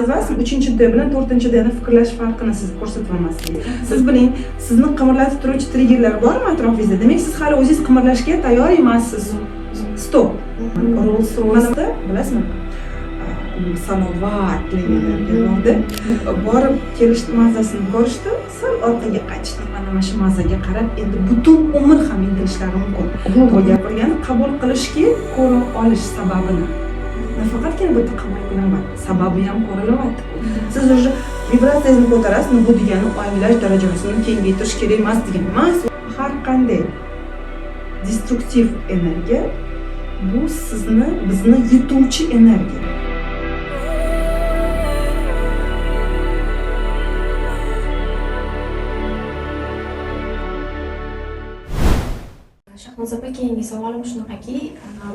Emas, 3-da bilan 4-dani fikrlash farqini siz ko'rsatib olmaslik. Siz biling, sizni qimirlatib turuvchi triggerlar bormi atrofingizda? Demak, siz hali o'zingiz qimirlashga tayyor emassiz. Stop. Rolls-Royce'da bilasizmi? Sanovatligilarda borib kelishdi mazasini ko'rishdi, sal orqaga qaytishdi. Mana shu mazaga qarab, endi butun umr ham intilishlari mumkin. Bu gapirgani qabul qilishga ko'ra olish sababini. Nafaqatgina bu yerda qabul qilinmaydi, sababi ham ko'rilyapti. Siz уже vibratsiyangizni ko'tarasiz, bu degani anglash darajasini kengaytirish kerak emas degani emas. Har qanday destruktiv energiya bu bizni yutuvchi energiya. Shahnoz opa, keyingi savolim shunaqaki,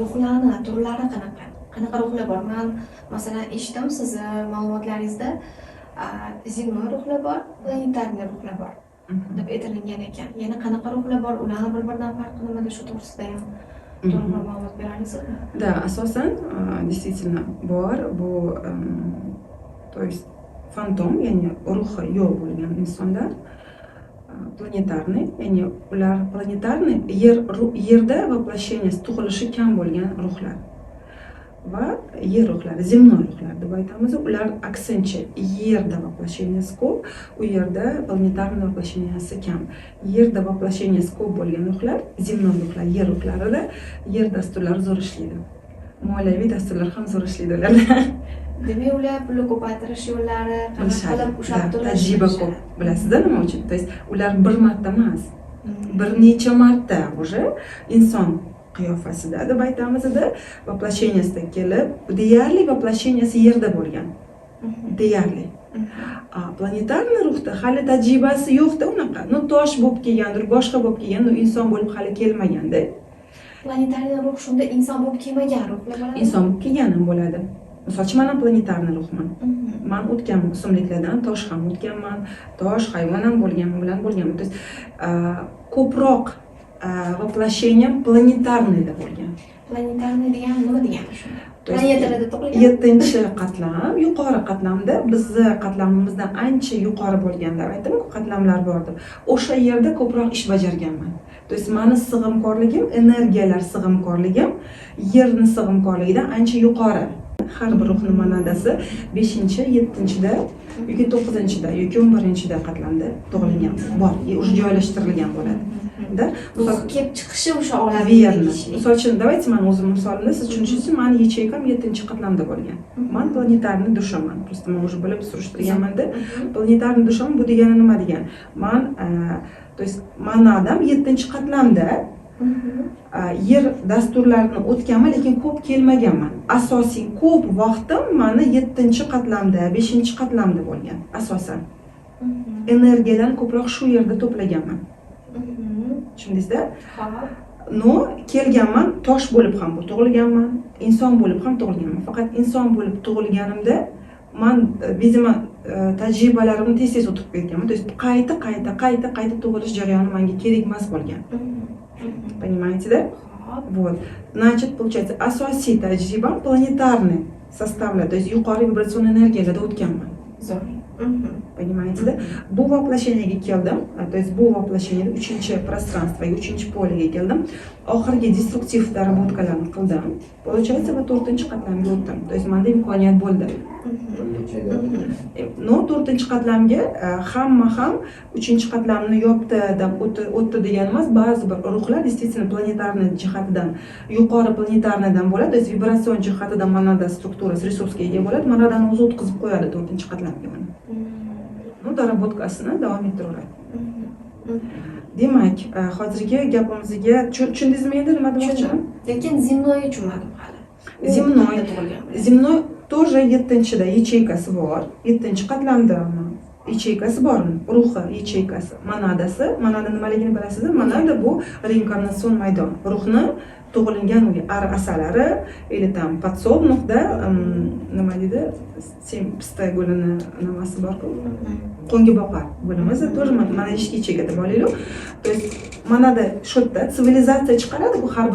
ruhlarni turlari qanaqa? Qanaqa ruhlar bor? Men masalan eshitdim sizni ma'lumotlaringizda zemnoy ruhlar bor, planetarniy ruhlar bor deb aytilgan ekan. Yana qanaqa ruhlar bor? Ularni bir-biridan farqi nimada, shu to'g'risida ham to'liq ma'lumot berasizmi? Да, asosan действительно bor. Bu то есть fantom, ya'ni ruhi yo'q bo'lgan insonlar planetarniy, ya'ni ular planetarniy yerda воплощение tug'ilishi kam bo'lgan ruhlar va yer ruhlari, zemnoy ruhlar deb aytamiz. Ular aksincha yerda воплощениесі ko'p, u yerda planetarniy воплощениесі kam. Yerda воплощениесі ko'p bo'lgan ruhlar, zemnoy ruhlar, yer ruhlarida yer dasturlari zo'r ishlaydi. Moliyaviy dasturlar ham zo'r ishlaydi ularda. Demak, ular pulni ko'paytirish yo'llari, qanaqa qilib ushlab turish tajriba ko'p. Bilasizda nima uchun? То есть ular bir marta emas, bir necha marta уже inson qiyofasida deb aytamizda воплощениесida kelib, deyarli воплощениесі yerda bo'lgan. Deyarli. Planetarniy ruhda hali tajribasi yo'qda unaqa. No tosh bo'lib kelgandir, boshqa bo'lib kelgan, no inson bo'lib hali kelmaganda. Planetarniy ruh shunda inson bo'lib kelmagan ruhlar bo'ladi. Inson bo'lib kelgan ham bo'ladi. Misol uchun men planetarniy ruhman. Men o'tgan o'simliklardan tosh ham o'tganman, tosh hayvon ham bo'lganman, bilan bo'lganman. То есть ko'proq воплощение planetarniyda bo'lgan. Planetarniy degani nima degani shu? Planetalarda tug'ilgan 7-qatlam, yuqori qatlamda, bizni qatlamimizdan ancha yuqori bo'lganlar, aytdim-ku, qatlamlar bor deb. O'sha yerda ko'proq ish bajarganman. То есть meni sig'imkorligim, energiyalar sig'imkorligim yerni sig'imkorligidan ancha yuqori. Har bir ruhning manadasi 5-7-da yoki 9-da yoki 11-da qatlamda tug'ilgan bor, уже joylashtirilgan bo'ladi. Da, misol kelib chiqishi o'sha olam verni. Misol uchun, давайте men o'zim misolimda siz tushunishingiz uchun, meni yacheykam 7-qatlamda bo'lgan. Men planetarniy dushaman. Просто men уже bilib surishtirganman-da. Planetarniy dushaman bu degani nima degan? Men то есть manadam 7-qatlamda yer dasturlarini o'tganman, lekin ko'p kelmaganman. Asosiy ko'p vaqtim meni 7-qatlamda, 5-qatlamda bo'lgan asosan. Energiyadan ko'proq shu yerda to'plaganman. Tushundingizda? No, kelganman, tosh bo'lib ham tug'ilganman, inson bo'lib ham tug'ilganman. Faqat inson bo'lib tug'ilganimda men видимо tajribalarimni tez-tez o'tib ketganman. То есть qayta tug'ilish jarayoni menga kerak emas bo'lgan. Понимаете, да? Вот. Значит, получается, asosiy tajribam planetarniy составlar, то есть yuqori vibratsion energiyalarda o'tganman. Zo'r. Понимаете, да? Bu воплощениеga keldim. То есть bu воплощениеda 3-пространствоga, 3-poliga keldim. Oxirgi destruktiv daraботкаlarni qildim. Получается, va 4-qatlamga o'tdim. То есть menda imkoniyat bo'ldi. No, 4-qatlamga hamma ham 3-qatlamni yopdi deb o'tdi degan emas. Ba'zi bir ruhlar действительно planetarniy jihatidan, yuqori planetarniydan bo'ladi. То есть vibratsion jihatidan manada strukturasi, resursga ega bo'ladi. Manadan o'zi o'tkazib qo'yadi 4-qatlamga uni. No, darabotkasini davom ettiraveradi. Demak, hozirgi gapimizga tushundingizmi endi nima demoqchiman? Lekin zemnoy tushunmadim hali. Zemnoy тоже 7-da yacheykasi bor. 7-qatlamda yacheykasi bor, ruhi yacheykasi, manada nimaligini bilasizmi? Manada bu reinkarnatsion maydon. Ruhni tug'ilgan ar asalari или там подсолнухda nima deydi pista gulini nimasi bor-ku qo'ng'iboqar gulimiz тоже mana ishga chekadi bolaylik. То есть manada shu yerda sivilizatsiya chiqaradi bu har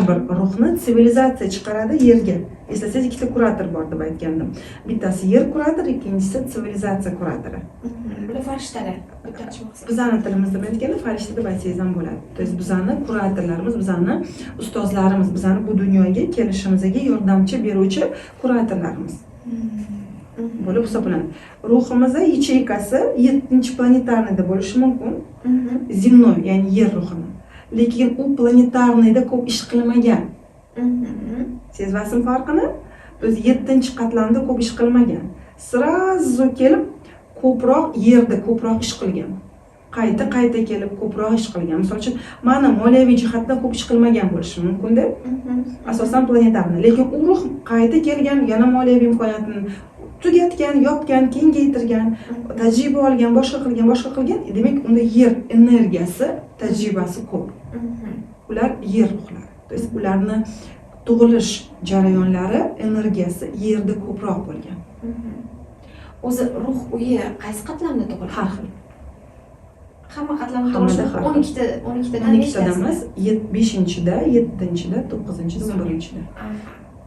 bir ruhni sivilizatsiya chiqaradi yerga. Eslasangiz ikkita kurator bor deb aytgandim. Bittasi yer kuratori, ikkinchisi sivilizatsiya kuratori. Bular farishtalar. Bittasi maqsad. Bizani tilimizda aytganda farishta deb aytsangiz ham bo'ladi. То есть bizani kuratorlarimiz, bizani ustozlarimiz, bizani bu dunyoga kelishimizga yordamchi beruvchi kuratorlarimiz bo'lib hisoblanadi. Ruhimizda yacheykasi 7-planetarniyda bo'lishi mumkin. Земной, ya'ni yer ruhini. Lekin u planetarniyda ko'p ish qilmagan. Sezasizmi farqini? Biz 7-qatlamda ko'p ish qilmagan. Srazu kelib ko'proq yerda ko'proq ish qilgan. Qayta kelib ko'proq ish qilgan. Misol uchun, mana moliyaviy jihatdan ko'p ish qilmagan bo'lishi mumkin-da. Asosan planetarni. Lekin u ruh qayta kelgan, yana moliyaviy imkoniyatini tugatgan, yopgan, kengaytirgan, tajriba olgan, boshqa qilgan. Demak, unda yer energiyasi, tajribasi ko'p. Ular yer ruhlari. То есть ularni tug'ilish jarayonlari, energiyasi yerda ko'proq bo'lgan. O'zi ruh uyi qaysi qatlamda tug'iladi? Har xil. Hamma qatlamda tug'ilishi 12tadan emas, 5-da, 7-da, 9-da, 11-da.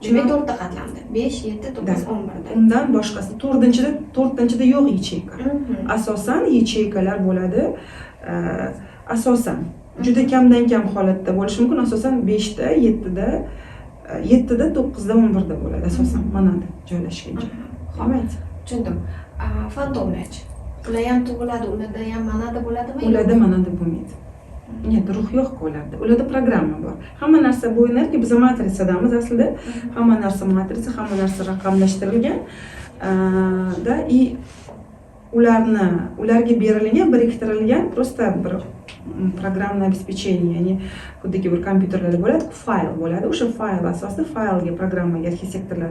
Demak 4ta qatlamda. 5, 7, 9, 11da. Undan boshqasi 4-da yo'q yacheyka. Asosan yacheykalar bo'ladi. Asosan juda kamdan kam holatda bo'lishi mumkin. Asosan 5da, 7da, 9da, 11da bo'ladi. Asosan manada joylashgan joy. Xo'p, tushundim. Fantomlar. Ular ham tug'iladi, ularda ham manada bo'ladimi? Ularda manada bo'lmaydi. Нет, ruh yo'q ularda. Ularda programma bor. Hamma narsa bu energiya, biz matrisadamiz aslida. Hamma narsa matrisa, hamma narsa raqamlashtirilgan. Da и ularga berilgan, biriktirilgan просто bir programma обеспечение, ya'ni xuddiki bir kompyuterlarda bo'ladi, fayl bo'ladi. O'sha fayl asosida faylga programmaga arxitektorlar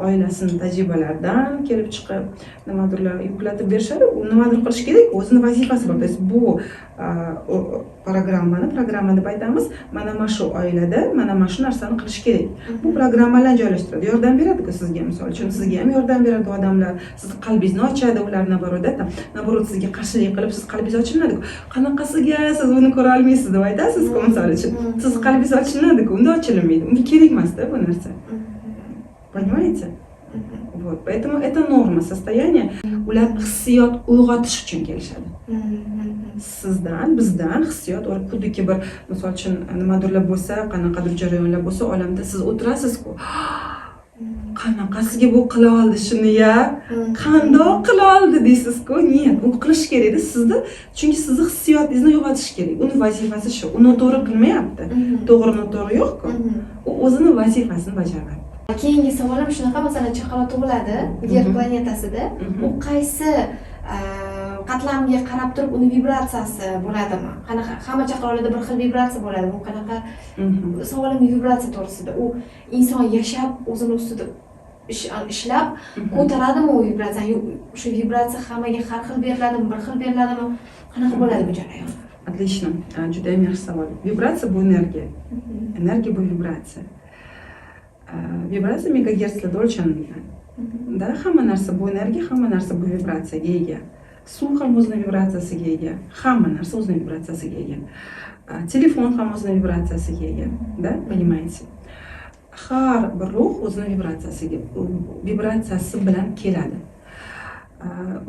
oilasini tajribalaridan kelib chiqib nimadirlar yuklatib berishadi. U nimadir qilish kerak, o'zini vazifasi bor. Bu programma deb aytamiz. Mana shu oilada mana shu narsani qilish kerak. Bu programmalar joylashtiradi, yordam beradi-ku sizga, misol uchun sizga ham yordam beradi odamlar. Sizni qalbingizni ochadi ular naborot sizga qarshilik qilib, siz qalbingiz ochiladi-ku. Qanaqasiga siz uni ko'ra olmaysiz deb aytasiz-ku, misol uchun. Siz qalbingiz ochiladi-ku, unda ochilmaydi. Unga kerak emas-da bu narsa. Понимаете? Вот, поэтому это норма состояния. Ular hissiyot uyg'otish uchun kelishadi. Bizdan hissiyot, xuddiki bir misol uchun nimadirlar bo'lsa, qanaqadir jarayonlar bo'lsa, olamda siz o'tirasiz-ku. Qanaqasiga bu qila oldi shuni-ya? Qandoq qila oldi deysiz-ku? Niyat, u qilish kerak-da sizda, chunki sizni hissiyotingizni uyg'otish kerak. Uni vazifasi shu. Uni to'g'ri qilmayapti. To'g'ri yo'q-ku. U o'zini vazifasini bajaryapti. Keyingi savolim shunaqa, masalan, chaqaloq tug'iladi Yer planetasida. U qaysi qatlamga qarab turib uni vibratsiyasi bo'ladimi? Qanaqa hamma chaqaloqlarda bir xil vibratsiya bo'ladi. Bu qanaqa savolim vibratsiya to'g'risida. U inson yashab o'zini ustida ishlab ko'taradimi u vibratsiyani? O'sha vibratsiya hammaga har xil beriladimi, bir xil beriladimi? Qanaqa bo'ladi bu jarayon? Отлично. Juda ham yaxshi savol. Vibratsiya bu energiya. Energiya bu vibratsiya. Vibratsiya megagertslarda o'lchanilgan. Da, hamma narsa bu energiya, hamma narsa bu vibratsiyaga ega. Suv ham o'zining vibratsiyasiga ega. Hamma narsa o'zining vibratsiyasiga ega. Telefon ham o'zining vibratsiyasiga ega. Da, понимаете? Har bir ruh o'zining vibratsiyasi bilan keladi.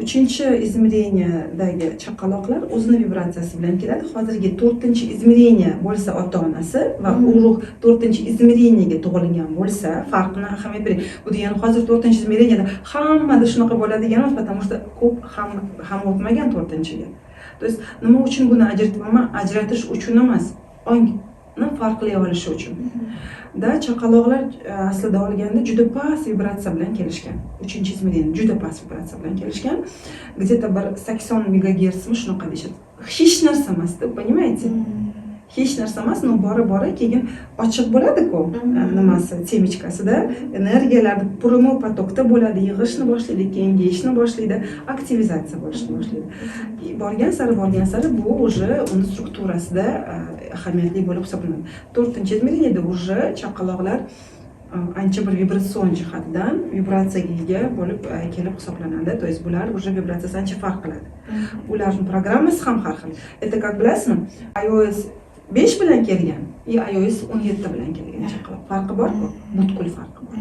3-izmereniydagi chaqaloqlar o'zining vibratsiyasi bilan keladi. Hozirgi 4-izmereniya bo'lsa ota-onasi va u ruh 4-izmereniyaga tug'ilgan bo'lsa, farqini ahamiyat bering. Bu degani hozir 4-izmereniyada hammada shunaqa bo'ladi degani emas, потому что ko'p ham o'tmagan 4-ga. То есть nima uchun buni ajratish uchun emas, ongni farqli olish uchun. Da chaqaloqlar aslida olganda juda past vibratsiya bilan kelishgan. 3-izmereniya juda past vibratsiya bilan kelishgan. Где-то bir 80 megagertsmi shunaqa deyishadi. Hech narsa emas-da, понимаете? hech narsa emas, no bora keyin ochiq bo'ladi-ku, nimasi, semichkasida energiyalar purimo potokda bo'ladi, yig'ishni boshlaydi, kengayishni boshlaydi, aktivizatsiya bo'lishni boshlaydi. Borgan sari bu уже uni strukturasida ahamiyatli bo'lib hisoblanadi. 4-izmeriyada уже chaqaloqlar ancha bir vibratsion jihatdan vibratsiyaga ega bo'lib kelib hisoblanadi. То есть bular уже vibratsiyasi ancha farq qiladi. Ularning programmasi ham har xil. Это как bilasizmi? iOS 5 bilan kelgan и iOS 17 bilan kelgan chaqaloq farqi bor-ku, butkul farqi bor.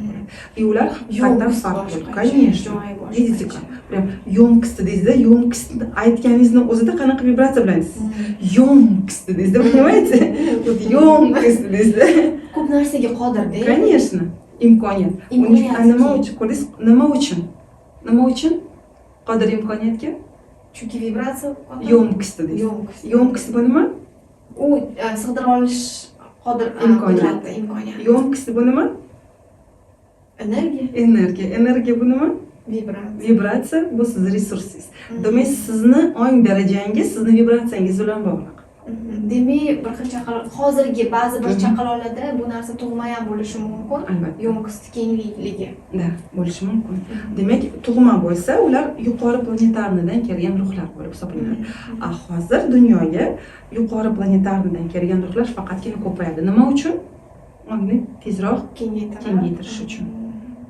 И ular haqiqatan farq bor. Конечно. Видите-ка, прям ёмкость deysiz-da, ёмкость aytganingizni o'zida qanaqa vibratsiya bilan aytasiz? Ёмкость deysiz-da, понимаете? Вот ёмкость deysiz-da. Ko'p narsaga qodir-da. Конечно, imkoniyat. Nima uchun ko'rdingiz? Nima uchun qodir imkoniyatga? Chunki vibratsiya Ёмкость deysiz. Ёмкость bu nima? U sig'dira olish qodir imkoniyat. Ёмкость bu nima? Energiya bu nima? Vibratsiya bu siz resursingiz. Demak, sizni ong darajangiz, sizni vibratsiyangiz bilan bog'liq. Demak, bir xil chaqaloq, hozirgi ba'zi bir chaqaloqlarda bu narsa tug'ma ham bo'lishi mumkin. Albatta. Yo'nqist kenglikligi. Da, bo'lishi mumkin. Demak, tug'ma bo'lsa, ular yuqori planetarnidan kelgan ruhlar bo'lib hisoblanadi. Hozir dunyoga yuqori planetarnidan kelgan ruhlar faqatgina ko'payadi. Nima uchun? Ongni tezroq kengaytirish uchun.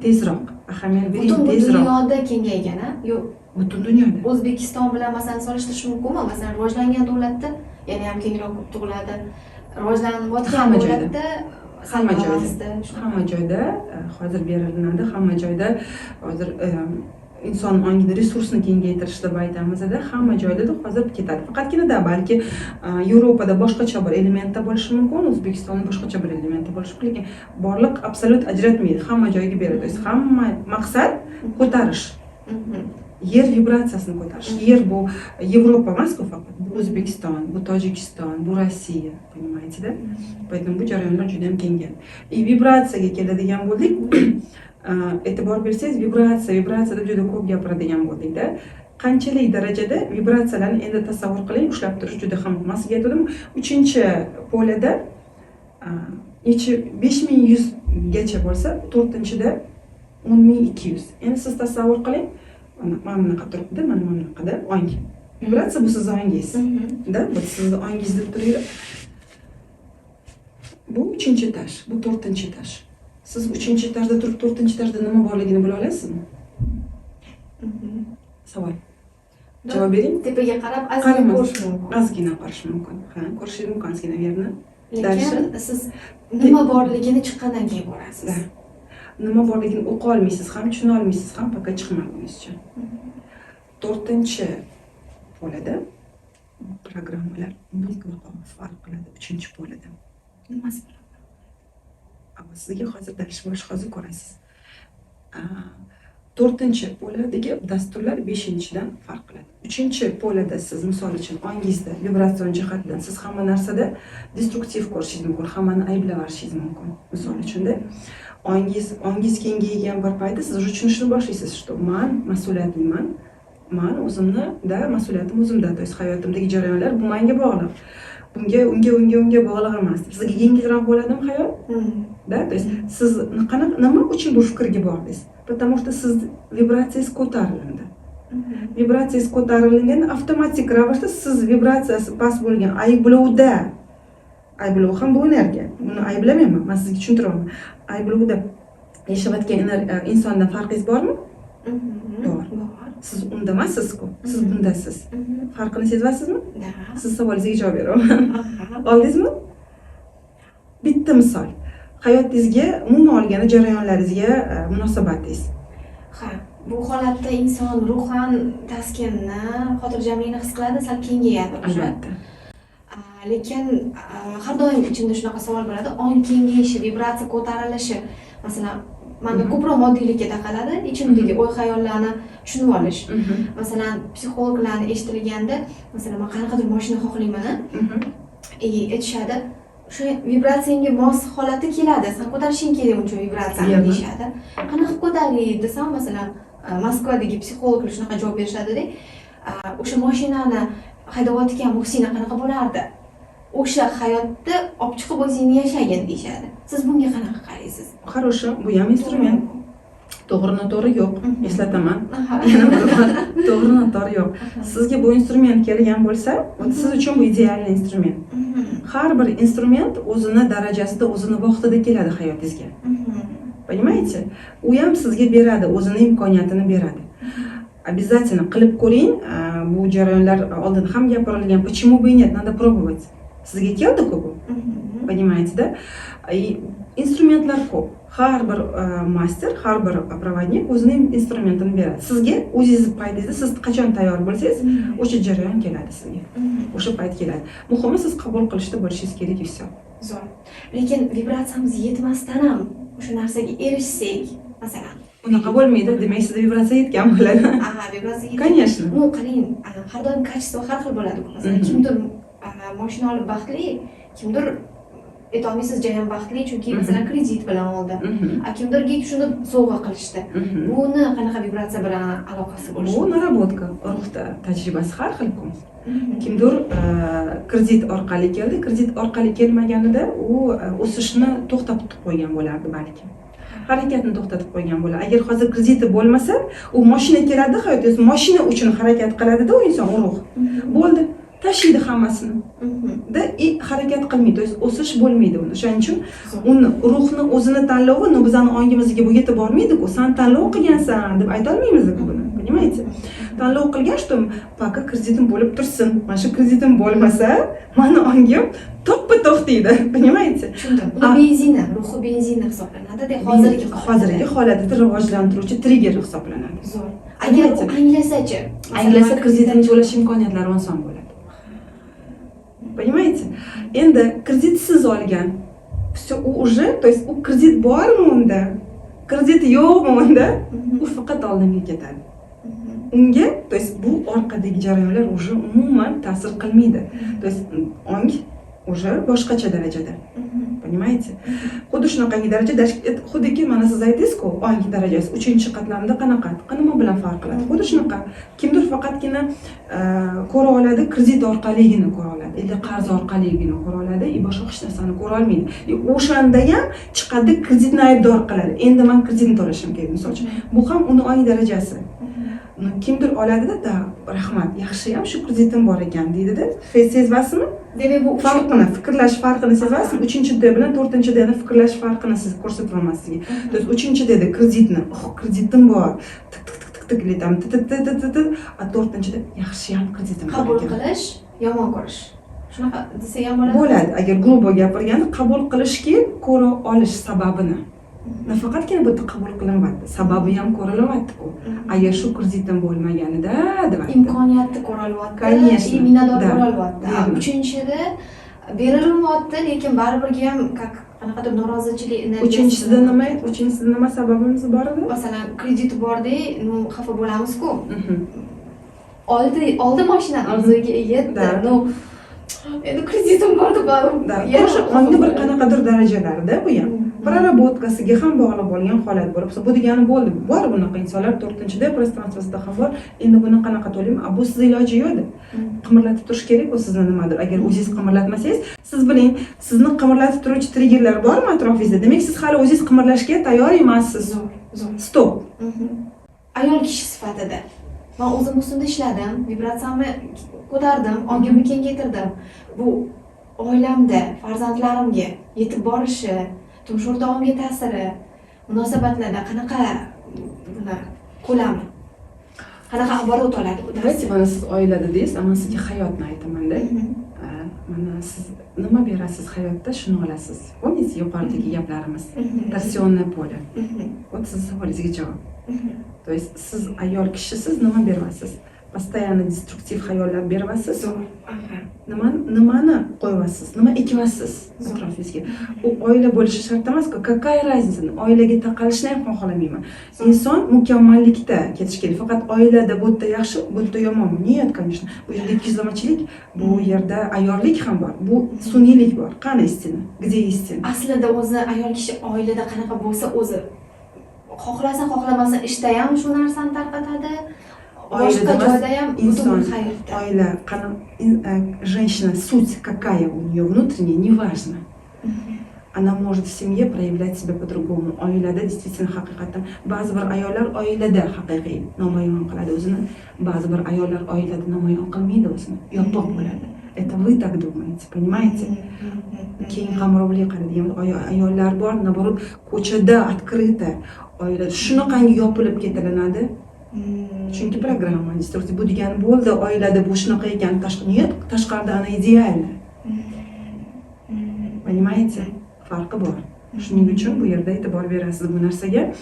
Tezroq, ahamiyat bering, tezroq. Butun dunyoda kengaygan-a? Yo'q. Butun dunyoda. O'zbekiston bilan masalan solishtirish mumkinmi? Masalan, rivojlangan davlatda yana ham kengroq tug'iladi. Rivojlanayotgan davlatda hamma joyda hozir beriladi, hamma joyda hozir inson ongida resursni kengaytirish deb aytamizda, hamma joyda hozir ketadi. Faqatgina balki Yevropada boshqacha bir elementda bo'lishi mumkin, O'zbekistonda boshqacha bir elementda bo'lishi mumkin, lekin borliq absolyut ajratmaydi, hamma joyga beradi. Hamma maqsad ko'tarish. Yer vibratsiyasini ko'tarish. Yer bu Yevropa emas-ku faqat, bu O'zbekiston, bu Tojikiston, bu Rossiya, понимаете-da? Поэтому bu jarayonlar juda ham kengayadi. Vibratsiyaga keladigan bo'ldik. E'tibor bersangiz, vibratsiya deb juda ko'p gapiradigan bo'ldik-da. Qanchalik darajada vibratsiyalarni endi tasavvur qiling, ushlab turish juda ham masga aytdim. 3-polada 5100 gacha bo'lsa, 4-da 10200. Endi siz tasavvur qiling, mana bunaqa turibdi, mana bunaqada ong. Vibratsiya bu siz ongingiz. Da, bu sizni ongingiz deb turaylik. Bu 3-etaj, bu 4-etaj. Siz 3-etajda turib 4-etajda nima borligini bila olasizmi? Savol. Javob bering. Tepaga qarab ozgina ko'rish mumkin. Ozgina qarish mumkin. Ha, ko'rishingiz mumkin ozgina yerni. Lekin siz nima borligini chiqqandan keyin ko'rasiz. Nima borligini o'qiy olmaysiz ham, tushuna olmaysiz ham, пока chiqmagunizcha. 4-polada programmalar mutlaqo farq qiladi 3-polada. Nimasi? Sizga hozir dalish bo'lish, hozir ko'rasiz. 4-poladagi dasturlar 5-dan farq qiladi. 3-polada siz misol uchun ongingizda vibratsion jihatdan siz hamma narsada destruktiv ko'rishingiz mumkin, hammani ayblab yuborishingiz mumkin. Misol uchunda ongingiz kengaygan bir paytda siz tushunishni boshlaysiz, что men mas'uliyatliman. Men o'zimda mas'uliyatim o'zimda. То есть hayotimdagi jarayonlar bu menga bog'liq. Unga bog'liq emas. Sizga yengilroq bo'ladimi hayot? Da, то есть siz nima uchun bu fikrga bordingiz? Потому что siz vibratsiyasiz ko'tarildi. Vibratsiyasiz ko'tarilganda avtomatik ravishda siz vibratsiyasi past bo'lgan ayblovda, ayblov ham bu energiya. Buni ayblamayman, men sizga tushuntiraman. Ayblovda yashayotgan insondan farqingiz bormi? Bor. Siz unda emassiz-ku, siz bundasiz. Farqini sezyapsizmi? Siz savolingizga javob beraman. Oldingizmi? Bitta misol. Hayotingizga, umuman olganda jarayonlaringizga munosabatingiz. Ha, bu holatda inson ruhan taskinni, xotirjamlikni his qiladi, sal kengayadi. Albatta. Lekin har doim ichimda shunaqa savol bo'ladi, ong kengayishi, vibratsiya ko'tarilishi, masalan, menda ko'proq moddiylikka taqaladi, ichimdagi o'y-xayollarni tushunib olish. Masalan, psixologlarni eshitilganda, masalan, men qanaqadir mashina xohlayman, aytishadi, o'sha vibratsiyangga mos holatda keladi, sen ko'tarishing kerak uchun vibratsiyani deyishadi. Qanaqa ko'taraylik desam, masalan, Moskvadagi psixologlar shunaqa javob berishadi-da, o'sha mashinani haydayotgan Muhsina qanaqa bo'lardi o'sha hayotda olib chiqib o'zingizni yashagin deyishadi. Siz bunga qanaqa qaraysiz? Хорошо, bu ham instrument. To'g'ri yo'q. Eslataman. Aha. Yana bir bor to'g'ri yo'q. Sizga bu instrument kelgan bo'lsa, siz uchun bu ideal instrument. Har bir instrument o'zini darajasida, o'zini vaqtida keladi hayotingizga. Понимаете? U ham sizga beradi, o'zini imkoniyatini beradi. Обязательно qilib ko'ring. Bu jarayonlar oldin ham gapirilgan. Почему бы и нет? Надо пробовать. Sizga keldi-ku bu. Понимаете-da? Instrumentlar ko'p. Har bir master, har bir provodnik o'zining instrumentini beradi. Sizga o'zingiz paytingizda siz qachon tayyor bo'lsangiz, o'sha jarayon keladi sizga. O'sha payt keladi. Muhimi siz qabul qilishda bo'lishingiz kerak и всё. Zo'r. Lekin vibratsiyamiz yetmasdan ham o'sha narsaga erishsak, masalan, unaqa bo'lmaydi, demak sizda vibratsiya yetgan bo'ladi. Aha, vibratsiya. Конечно. Ну, qarang, har doim kачество har xil bo'ladi-ku. Masalan, kimdir mashina olib baxtli, kimdir aytolmaysiz jayam baxtli, chunki masalan kredit bilan oldi. Kimdirga shuni sovg'a qilishdi. Buni qanaqa vibratsiya bilan aloqasi bo'lishi? Bu narobotka, ruhda tajribasi har xil-ku. Kimdir kredit orqali keldi, kredit orqali kelmaganida u o'sishni to'xtatib qo'ygan bo'lardi balki. Harakatni to'xtatib qo'ygan bo'ladi. Agar hozir krediti bo'lmasa, u mashina keladi, hayotingiz mashina uchun harakat qiladi-da, u inson ruh. Bo'ldi. Tashiydi hammasini. Da harakat qilmaydi, o'sish bo'lmaydi unda. Shuning uchun uni ruhni o'zini tanlovi, bizning ongimizga bu yetib bormaydi-ku. Sen tanlov qilgansan deb ayta olmaymiz-ku buni. Понимаете? Tanlov qilgan, что пока kreditim bo'lib tursin. Mana shu kreditim bo'lmasa, meni ongim to'xtaydi. Понимаете? Tushundim. Bu benzina, ruhi benzina hisoblanadi-da, hozirgi holatda rivojlantiruvchi trigger hisoblanadi. Zo'r. Agar u anglasa-chi, anglasa kreditini to'lash imkoniyatlari oson bo'ladi. Понимаете? Endi kreditsiz olgan. Все уже, то есть u kredit bormi unda? Kredit yo'qmi unda? U faqat oldinga ketadi. Unga, то есть bu orqadagi jarayonlar уже umuman ta'sir qilmaydi. То есть ong уже boshqacha darajada. Понимаете? Xuddi shunaqangi darajada, xuddiki mana siz aytdingiz-ku, ong darajasi 3-qatlamda qanaqa? Nima bilan farq qiladi? Xuddi shunaqa. Kimdir faqatgina ko'ra oladi, kredit orqaligina ko'ra oladi, yoki qarz orqaligina ko'ra oladi, boshqa hech narsani ko'ra olmaydi. O'shanda ham chiqadi, kreditni aybdor qiladi. Endi men kreditni to'lashim kerak, misol uchun. Bu ham uni ong darajasi. Kimdir oladida, "Da, rahmat, yaxshi ham shu kreditim bor ekan" deydi-da. Sezasizmi? Demak, bu farqini, fikrlash farqini sezasizmi? 3-da bilan 4-da fikrlash farqini siz ko'rsatib olmasligingiz. То есть 3-da kreditni, kreditim bor. Tik tik letam, a 4-da yaxshi ham kreditim bor. Qabul qilish, yomon ko'rish. Shunaqa desa ham bo'ladi. Bo'ladi. Agar grubo gapirganda qabul qilishga ko'ra olish sababini. Nafaqatgina bu yerda qabul qilinyapti, sababi ham ko'rilyapti-ku. Agar shu kreditim bo'lmaganida, deb imkoniyatni ko'rilyapti, конечно, minnatdor bo'lyapti. 3-da berilyapti, lekin baribirga ham qanaqadir norozichilik energiyasi. 3-sida nima sababimiz bor edi? Masalan, kredit bordi, xafa bo'lamiz-ku. Oldi mashinani o'ziga yetdi. Endi kreditim bor deb o'sha ongni bir qanaqadir darajalarda bu ham prarabotkasiga ham bog'liq bo'lgan holat bo'lib, bu degani bo'ldi. Bor bunaqa insonlar 4-da prostransiyasida ham bor. Endi buni qanaqa to'layman? Bu siz iloji yo'q-da. Qimirlatib turish kerak-ku sizni nimadir. Agar o'zingiz qimirlatmasangiz, siz biling, sizni qimirlatib turuvchi triggerlar bormi atrofingizda? Demak, siz hali o'zingiz qimirlashga tayyor emassiz. Zo'r. Stop. Ayol kishi sifatida men o'zim ustida ishladim, vibratsiyamni ko'tardim, ongimni kengaytirdim. Bu oilamda, farzandlarimga yetib borishi, turmush o'rtog'imga ta'siri, munosabatlarda qanaqa buni ko'lami, qanaqa оборот oladi bu narsa? Давайте, mana siz oilada deysiz, men sizga hayotni aytaman-da. Mana siz nima berasiz hayotda, shuni olasiz. Помните, yuqoridagi gaplarimiz? Torsionniy polе. Вот siz savolingizga javob. То есть siz ayol kishisiz, nima berasiz? Постоянно destruktiv xayollar berasiz. Nimani qo'yasiz? Nima ekyapsiz atrofingizga? U oila bo'lishi shart emas-ku. Какая разница? Oilaga taqalishni ham xohlamayman. Inson mukammallikda ketish kerak. Faqat oilada bu yerda yaxshi, bu yerda yomonmi? Niyat, конечно. Bu yerda ikkiyuzlamachilik, bu yerda ayyorlik ham bor. Bu sun'iylik bor. Qani istina? Где istina? Aslida o'zi ayol kishi oilada qanaqa bo'lsa, o'zi xohlasa xohlamasa ishda ham shu narsani tarqatadi. boshqa emas, joyda ham inson, butun hayotda. oila, женщина, суть какая у нее внутренняя, неважно. Она может в семье проявлять себя по-другому. Oilada действительно haqiqatan ba'zi bir ayollar oilada haqiqiy namoyon qiladi o'zini, ba'zi bir ayollar oilada namoyon qilmaydi o'zini, yopiq bo'ladi. Это вы так думаете, понимаете? Keyin qamrovli qaraydigan ayollar bor, naborot ko'chada открыто, oilada shunaqangi yopilib ketilinadi. Chunki programma destruktiv bu degani bo'ldi, oilada bu shunaqa ekan, tashqarida ana idealni. Понимаете? Farqi bor. Shuning uchun bu yerda e'tibor berasiz bu narsaga.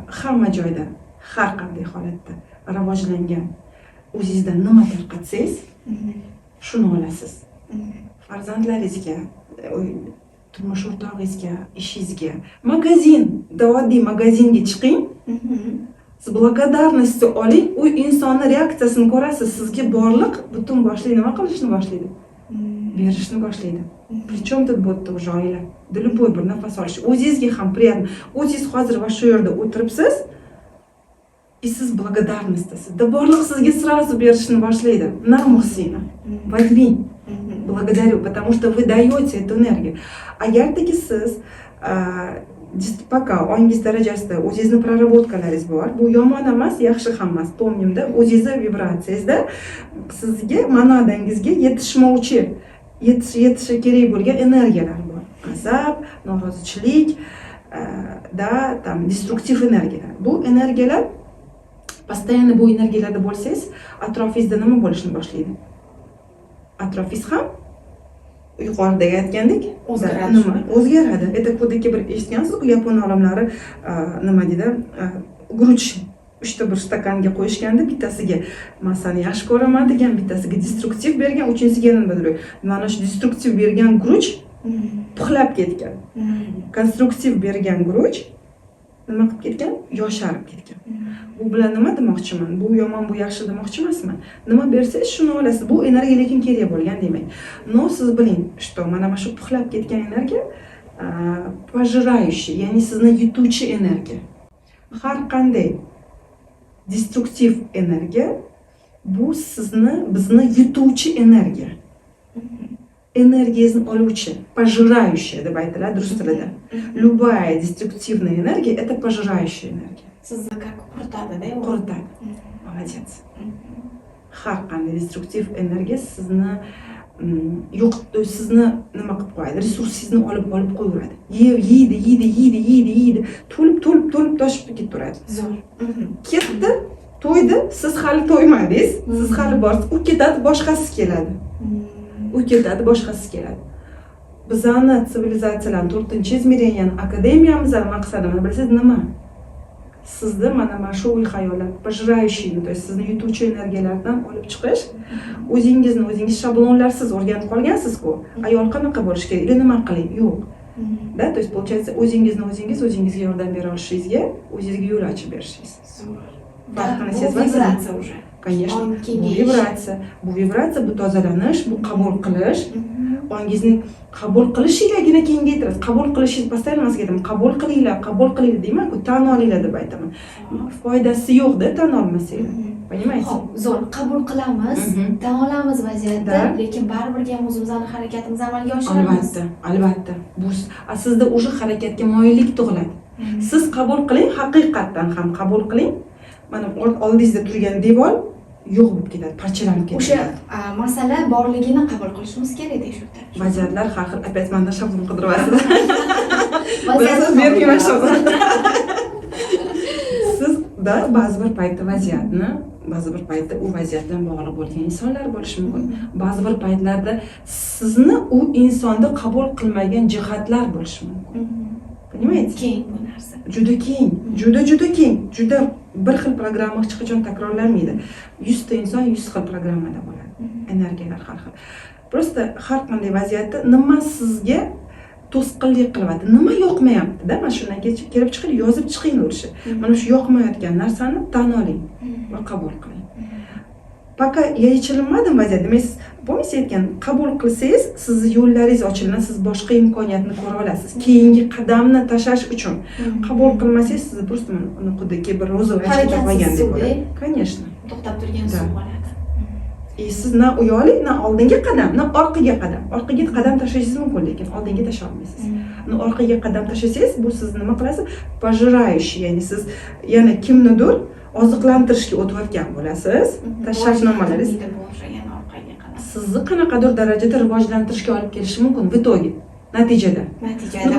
Hamma joyda, har qanday holatda rivojlangan o'zingizdan nima tarqatsangiz, shuni olasiz. Farzandlaringizga, turmush o'rtog'ingizga, ishingizga, oddiy magazinga chiqing. Siz благодарность oling, u insonni reaksiyasini ko'rasiz. Sizga borliq butun boshli nima qilishni boshlaydi? Berishni boshlaydi. Причем тут будет уже oila? Да любой bir nafas olish. O'zingizga ham приятно. O'zingiz hozir va shu yerda o'tiribsiz, и siz благодарностьдasiz. Da borliq sizga сразу berishni boshlaydi. На muhsina. Возьми. Благодарю, потому что вы даете эту энергию. Agarki siz пока ongiz darajasida o'zingizni prarabotkalaringiz bor, bu yomon emas, yaxshi ham emas. Помним-da, o'zingizni vibratsiyangizda sizga manodangizga yetishmovchi, yetishi kerak bo'lgan energiyalar bor. G'azab, norozichilik, da tam destruktiv energiyalar. Bu energiyalar постоянно bu energiyalarda bo'lsangiz, atrofingizda nima bo'lishni boshlaydi? Atrofingiz ham yuqoridagi aytgandek o'zgaradi. Это kodaki bir eshitgansiz-ku, yapon olimlari nima dedi? Guruch 3 bir stakanga qo'yishganda bittasiga masani yaxshi ko'raman degan, bittasiga destruktiv bergan, uchinchisiga nima deydi? Mana shu destruktiv bergan guruch puxlab ketgan. Konstruktiv bergan guruch nima qilib ketgan? Yosharib ketgan. Bu bilan nima demoqchiman? Bu yomon, bu yaxshi demoqchi emasman. Nima bersangiz shuni olasiz. Bu energiya lekin kerak bo'lgan demak. Но siz biling, что mana shu puxlab ketgan energiya пожирающий, ya'ni sizni yutuvchi energiya. Har qanday destruktiv energiya bu bizni yutuvchi energiya. Energiyangizni oluvchi, пожирающая deb aytiladi rus tilida. Любая деструктивная энергия это пожирающая энергия. Sizni quritadi-da, quritadi. Молодец. Har qanday destruktiv energiya sizni sizni nima qilib qo'yadi? Resursingizni olib qo'yaveradi. Yeydi, to'lib toshib ketaveradi. Zo'r. Ketdi, to'ydi, siz hali to'ymadingiz, siz hali borsiz, u ketadi, boshqasi keladi. Bizani sivilizatsiyalarning 4-izmireniyaning akademiyamizning maqsadini bilsangiz nima? Sizni mana shu xayollar, пожирающий, то есть sizni yutuvchi energiyalardan olib chiqish, o'zingiz shablonlarsiz o'rganib qolgansiz-ku. Ayol qanaqa bo'lish kerak, или nima qiling? Yo'q. Da, то есть получается o'zingizga yordam bera olishingizga, o'zingizga yo'l ochib berishingiz. Farqini sezasizmi? уже. Конечно. Bu vibratsiya, bu tozalanish, bu qabul qilish. Ongizni qabul qilishingagina kengaytirasiz. Qabul qilishingiz postoyanно aytaman. Qabul qilinglar deyman-ku, tan olinglar deb aytaman. Foydasi yo'q-da tan olmasanglar. Понимаете? Xo'p, zo'r, qabul qilamiz, tan olamiz vaziyatda, lekin baribir ham o'zimizning harakatimizni amalga oshiramiz. Albatta. Bu sizda уже harakatga moyillik tug'iladi. Siz qabul qiling, haqiqatdan ham qabul qiling. Mana oldingizda turgan devor yo'q bo'lib ketadi, parchalanib ketadi. O'sha masala borligini qabul qilishimiz kerak shu yerda. Vaziyatlar har xil, опять menda shablon qidiryapsiz. Vaziyat bermayman shablon. Sizda ba'zi bir paytda u vaziyat bilan bog'liq bo'lgan insonlar bo'lishi mumkin. Ba'zi bir paytlarda sizni u insonda qabul qilmagan jihatlar bo'lishi mumkin. Понимаете? Keng bu narsa. Juda keng, juda keng, juda bir xil programma hech qachon takrorlanmaydi. 100 ta inson 100 xil programmada bo'ladi. Energiyalar har xil. Просто har qanday vaziyatda nima sizga to'sqinlik qilyapti, nima yoqmayapti-da, mana shundan kelib chiqib yozib chiqing o'sha. Mana shu yoqmayotgan narsani tan oling va qabul qiling. Пока я yechilmadim vaziyat, demak siz bo'lmasa aytgan, qabul qilsangiz sizni yo'llaringiz ochiladi, siz boshqa imkoniyatni ko'ra olasiz. Keyingi qadamni tashlash uchun. Qabul qilmasangiz siz просто uni xuddi bir ro'za vashkida qolgandek bo'ladi. Конечно. to'xtab turgan suv bo'ladi. Siz na u yoqlik, na oldinga qadam, na orqaga qadam. Orqaga qadam tashlashingiz mumkin, lekin oldinga tashlay olmaysiz. Orqaga qadam tashlasangiz, bu siz nima qilasiz? Pожирающий, ya'ni siz yana kimnidir oziqlantirishga o'tayotgan bo'lasiz. Tashrifnomangiz sizni qanaqadir darajada rivojlantirishga olib kelishi mumkin v itogi. Natijada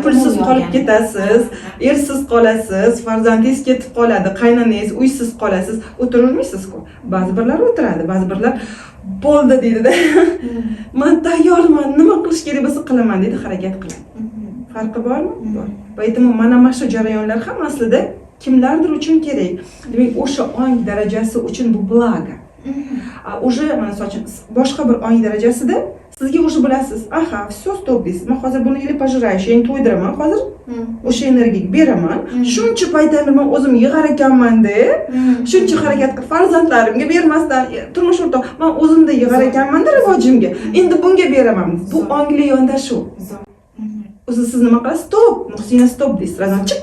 pulsiz qolib ketasiz, ersiz qolasiz, farzandingiz ketib qoladi, qaynonangiz uysiz qolasiz, o'tirolmaysiz-ku. Ba'zi birlar o'tiradi, ba'zi birlar bo'ldi deydi-da. Men tayyorman, nima qilish kerak bo'lsa qilaman deydi, harakat qiladi. Farqi bormi? Bor. Поэтому mana shu jarayonlar ham aslida kimlardir uchun kerak. Demak, o'sha ong darajasi uchun bu blago. Уже mana so'chin boshqa bir ong darajasida sizga o'sha bilasiz, aha, все, stop deysiz. Men hozir buni yili pожирающий, ya'ni to'ydiraman, hozir o'sha energiyaga beraman. Shuncha paytdan men o'zim yig'ar ekanman-da, shuncha harakat qilib farzandlarimga bermasdan, turmush o'rtoq, men o'zimda yig'ar ekanman-da rivojimga. Endi bunga beraman. Bu ongli yondashuv. O'zi siz nima qilasiz? Stop, Muhsina stop deysiz. Razan chiq,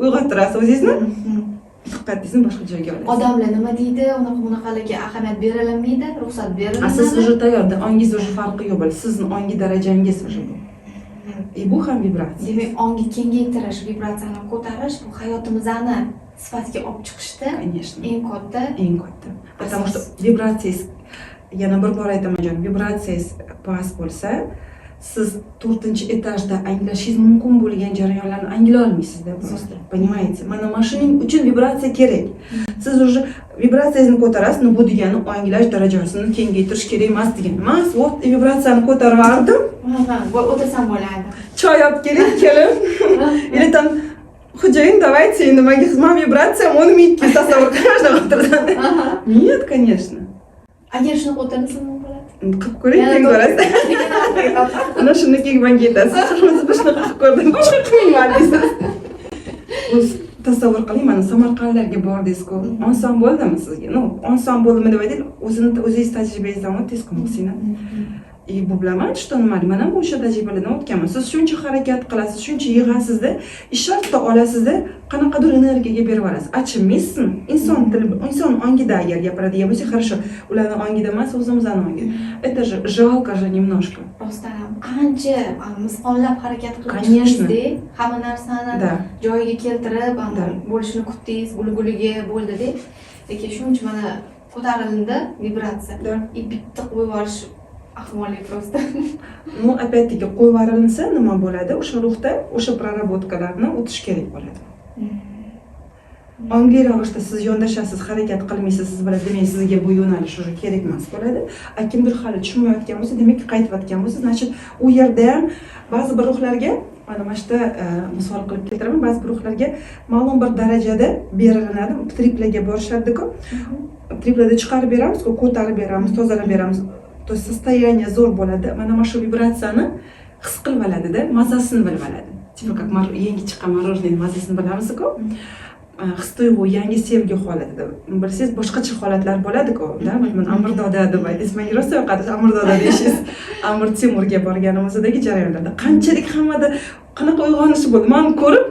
uyg'ottirasiz o'zingizni. Diqqatingizni boshqa joyga olasiz. Odamlar nima deydi? Bunaqalarga ahamiyat berilmaydi, ruxsat berilmaydi. Siz уже tayyorda, ongingiz уже farqi yo'q bo'ladi. Sizning ongi darajangiz уже bu. Bu ham vibratsiya. Demak, ongni kengaytirish, vibratsiyani ko'tarish bu hayotimizni sifatga olib chiqishda eng katta. Потому что vibratsiyangiz, yana bir bor aytaman jon, vibratsiyangiz past bo'lsa, siz 4-etajda anglashingiz mumkin bo'lgan jarayonlarni anglay olmaysiz-da просто. Понимаете? Mana shuning uchun vibratsiya kerak. Siz уже vibratsiyangizni ko'tarasiz, bu degani anglash darajasini kengaytirish kerak emas degani emas. Вот vibratsiyani ko'tarardim. O'tirsam bo'ladi. Choy olib keling, kelin. Или там Xo'jayin, давайте, nimaga xizmat vibratsiyam 10 minutga tasavvur qilishni o'tirdim. Нет, конечно. Agar shuni ko'tarsa nima bo'ladi? Qilib ko'ring, teng ko'rasiz. Ana shuni keyin menga aytasiz. Biz shunaqa qilib ko'rdim. Boshqa qilmayman deysiz. Tasavvur qiling, mana Samarqandlarga bordingiz-ku. Oson bo'ldimi sizga? Oson bo'ldimi deb aytaylik, o'zingiz tajribangizdan o'tdingiz-ku, Muhsina. Bu bilaman, что nima? Mana bu o'sha tajribalardan o'tganman. Siz shuncha harakat qilasiz, shuncha yig'asizda, shartta olasizda, qanaqadir energiyaga berib olasiz. Achimmaysizmi? Inson ongida agar gapiradigan bo'lsak, хорошо. Ularning ongida emas, o'zimizning ongida. Это же жалко же немножко. Просто qancha misqonlab harakat qilishdingiz, hamma narsani joyiga keltirib, bo'lishini kutdingiz, gul-guliga bo'ldi-da. Lekin shuncha mana ko'tarildi vibratsiya. Bitta qo'yib yuborish ahvollik просто. Опять-таки qo'yib yuborilsa nima bo'ladi? O'sha ruhda o'sha praraботkalarni o'tish kerak bo'ladi. Ongli ravishda siz yondashasiz, harakat qilmaysiz, siz bilasiz, demak sizga bu yo'nalish уже kerak emas bo'ladi. Kimdir hali tushunmayotgan bo'lsa, demak qaytayotgan bo'lsa, значит, u yerda ham ba'zi bir ruhlarga, mana shu misol qilib keltiraman, ba'zi bir ruhlarga ma'lum bir darajada berilinadi, triplarga borishadi-ku. Triplarda chiqarib beramiz-ku, ko'tarib beramiz, tozalab beramiz. То есть состояние zo'r bo'ladi. Mana shu vibratsiyani his qilib oladi-da, mazasini bilib oladi. Tipo как yangi chiqqan morоженое mazasini bilamiz-ku. His tuyg'u, yangi sevgi holatida. Bilsangiz, boshqacha holatlar bo'ladi-ku. Men Amirdoda deb aytasiz, menga rosa yoqadi Amirdoda deyishingiz. Amir Temurga borganimizdagi jarayonlarda qanchalik hammada qanaqa uyg'onishi bo'ldi. Men ko'rib,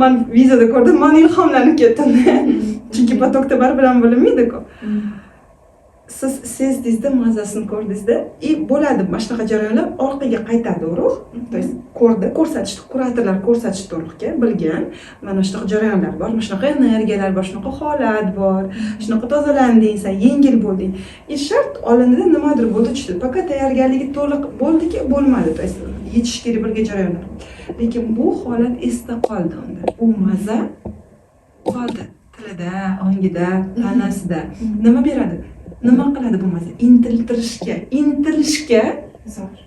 men videoda ko'rdim, men ilhomlanib ketdim. Chunki potokda baribir ham bilinmaydi-ku. Siz sezdingizda, mazasini ko'rdingizda, bo'ladi mana shunaqa jarayonlar orqaga qaytadi ruh. То есть ko'rsatishdi, kuratorlar ko'rsatishdi ruhga, bilgan. Mana shunaqa jarayonlar bor, mana shunaqa energiyalar bor, shunaqa holat bor, shunaqa tozalanding, sen yengil bo'lding. Shart olinadi, nimadir bo'ldi, tushdi. Faqat tayyorgarligi to'liq bo'ldiki, bo'lmadi. То есть yetish kerak bo'lgan jarayonlar. Lekin bu holat esda qoldi unda. Bu maza qoldi tilida, ongida, tanasida. Nima beradi? Nima qiladi bu maza? Intilishga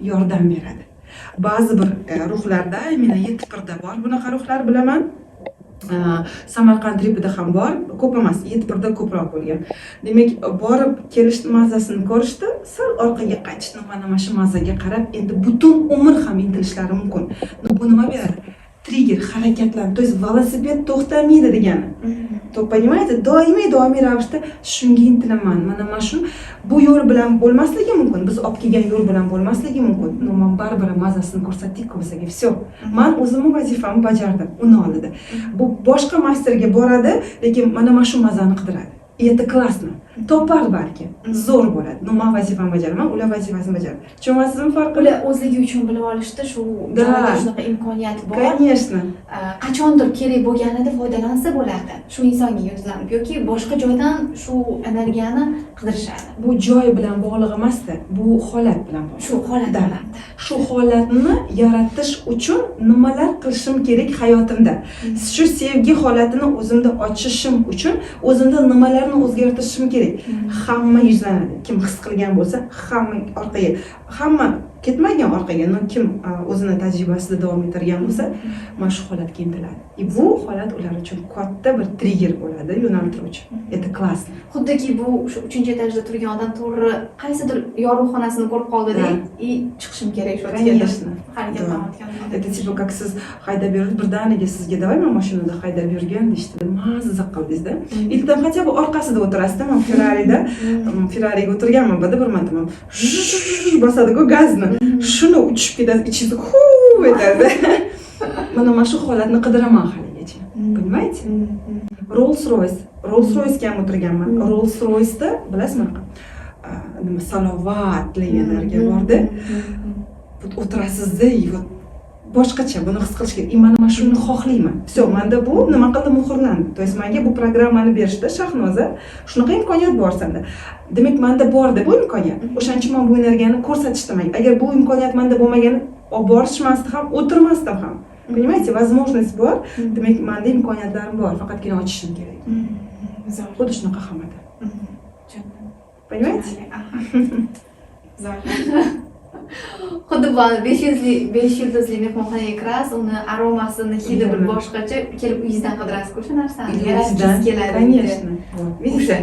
yordam beradi. Ba'zi bir ruhlarda, meni 7-birda bor, bunaqa ruhlar bilaman. Samarqand tripida ham bor, ko'p emas, 7-birda ko'proq bo'lgan. Demak, borib kelish mazasini ko'rishdi, sal orqaga qaytishni mana shu mazaga qarab, endi butun umr ham intilishlari mumkin. Bu nima beradi? Trigger, harakatlar, то есть velosiped to'xtamaydi degani. To понимаете, doimiy ravishda shunga intilaman. Mana shu bu yo'l bilan bo'lmasligi mumkin. Biz olib kelgan yo'l bilan bo'lmasligi mumkin. Men baribir mazasini ko'rsatdik o'ziga. Всё. Men o'zimning vazifamni bajardim uni oldida. Bu boshqa masterga boradi, lekin mana shu mazani qidiradi. И это классно. Topar balki. Zo'r bo'ladi. No, men vazifamni bajaraman, ular vazifasini bajaradi. Tushunasizmi farqini? Ular o'zligi uchun bilib olishdi, shu joyda shunaqa imkoniyat bor. Конечно. Qachondir kerak bo'lganida foydalansa bo'ladi. Shu insonga yuzlanib yoki boshqa joydan shu energiyani qidirishadi. Bu joy bilan bog'liq emasda, bu holat bilan bog'liq. Shu holat bilan. Shu holatni yaratish uchun nimalar qilishim kerak hayotimda? Shu sevgi holatini o'zimda ochishim uchun o'zimda nimalarni o'zgartirishim kerak? Hamma yuzlanadi. Kim his qilgan bo'lsa, hamma ketmagan orqaga, kim o'zini tajribasida davom ettirgan bo'lsa, mana shu holatga intiladi. Bu holat ular uchun katta bir trigger bo'ladi, yo'naltiruvchi. Это классно. Xuddiki bu shu 3-etajda turgan odam to'g'ri qaysidir yorug' xonasini ko'rib qoldi-da, chiqishim kerak shu Конечно. harakat qilayotgan. Это типа как siz haydab yurib birdaniga sizga davay men mashinada haydab yurgan deyishdi. Mazza qildingiz-da. Ilkdan хотя бы orqasida o'tirasiz-da, men Ferrariga o'tirganman, bir marta men bosadi-ku gazni. Shuni uchib ketadi, ichingizda huv etadi. Mana shu holatni qidiraman haligacha. Понимаете? Rolls-Royce ga ham o'tirganman. Rolls-Royce'da bilasizmi, nima salovatli energiya bor-da. O'tirasiz-da, boshqacha buni his qilish kerak. Mana shuni xohlayman. Всё, menda bu nima qildi, muhrlandi. То есть menga bu programmani berishdi, Shahnoza, shunaqa imkoniyat bor senda. Demak, menda bor-da bu imkoniyat. O'shaning uchun men bu energiyani ko'rsatishdim. Agar bu imkoniyat menda bo'lmagani, olib borishmasdim ham, o'tirmasdim ham. Понимаете, возможность bor. Demak, menda imkoniyatlarim bor, faqatgina ochishim kerak. Xuddi shunaqa hammada. Понимаете? Xuddi bu 5 yulduzli mehmonxonaga kirasiz, uni aromasini, hidi bir boshqacha, kelib uyingizdan qidirasiz o'sha narsani. Yaratgisi keladi. Конечно. Видите,